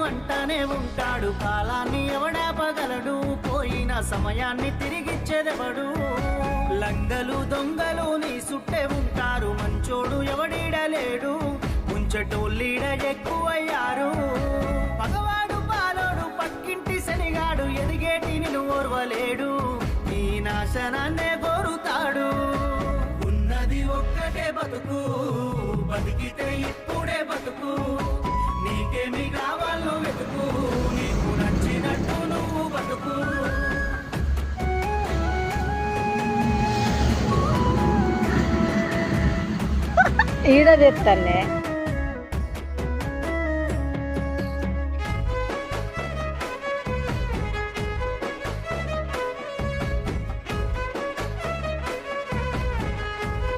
అంటానే ఉంటాడు. కాలాన్ని ఎవడాపగలడు, పోయిన సమయాన్ని తిరిగిచ్చేదెవడు. లంగలు దొంగలు నీ సుట్టే ఉంటారు, మంచోడు ఎవడీడలేడు, ముంచటోళ్ళీడ ఎక్కువయ్యారు. పగవాడు పాలోడు పక్కింటి శనిగాడు, ఎదిగేటి నిన్ను ఓర్వలేడు, నీ నాశనాన్నే కోరుతాడు. ఉన్నది ఒక్కటే బతుకు, బతికితే ఇప్పుడే బతుకు, నీకేమి కావాలో వెతుకు, నీకు నచ్చినట్టు నువ్వు బతుకు. ఈడ తెస్తానే